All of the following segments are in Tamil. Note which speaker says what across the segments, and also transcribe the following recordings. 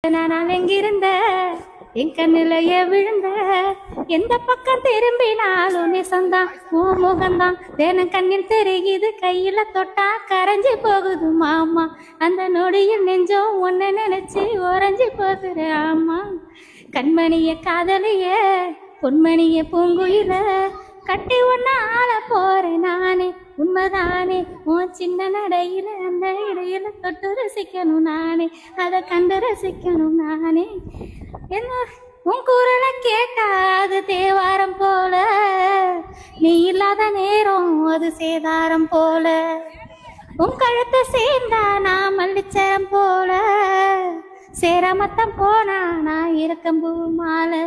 Speaker 1: நான் எங்கிருந்த என் கண்ணிலைய விழுந்த எந்த பக்கம் திரும்பினாலும் நெசந்தான் ஓ முகம்தான் தினம் கண்ணில் தெரியுது கையில தொட்டா கரைஞ்சி போகுது மாமா அந்த நொடியில் நெஞ்சம் ஒன்னு நினைச்சு உறைஞ்சி போகுது ஆமா கண்மணிய காதலிய பொன்மணிய பூங்குயில கட்டி ஒன்ன ஆள போறேன் நானே உண்மைதானே உன் சின்ன நடையில அந்த இடையில தொட்டு ரசிக்கணும் நானே அதை கண்டு ரசிக்கணும் நானே என்ன உன் குரலை கேட்டாது தேவாரம் போல நீ இல்லாத நேரம் அது சேதாரம் போல உன் கழுத்தை சேர்ந்தா நான் மல்லிச்சரம் போல சேரமத்தம் போனா நான் இருக்கம்பூ மாலை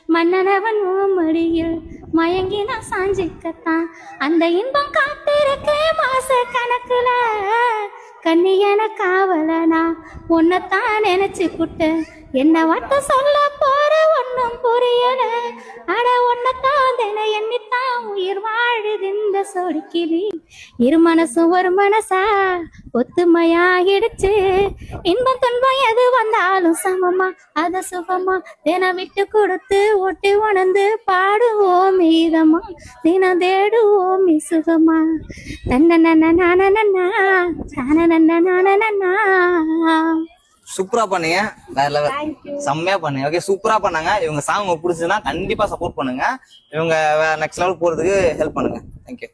Speaker 1: மன்னனவன் மடியில் மயங்கி நான் சாஞ்சிக்கத்தான் அந்த இன்பம் காத்திருக்க மாச கணக்குல கண்ணியன காவலனா உன்னைத்தான் நினைச்சு புட்டு என்ன வட்டம் சொல்ல போற ஒன்னும் புரியல அட உன்னைத்தான் தின எண்ணித்தான் உயிர் வாழுது இந்த சொடுக்கிலி இரு மனசும் ஒரு மனசா ஒத்துமையாகிடுச்சு இன்பம் துன்பம் எது வந்தாலும் சமமா அத சுகமா தினம் விட்டு கொடுத்து ஒட்டி உணர்ந்து பாடுவோம் மீதமா தினம் தேடுவோம் சுகமா தன்ன
Speaker 2: சூப்பரா பண்ணீங்க வேற லெவல் செம்மையா பண்ணுங்க ஓகே சூப்பரா பண்ணாங்க இவங்க சாங் உங்களுக்கு பிடிச்சதுன்னா கண்டிப்பா சப்போர்ட் பண்ணுங்க இவங்க நெக்ஸ்ட் லெவல் போறதுக்கு ஹெல்ப் பண்ணுங்க தேங்க்யூ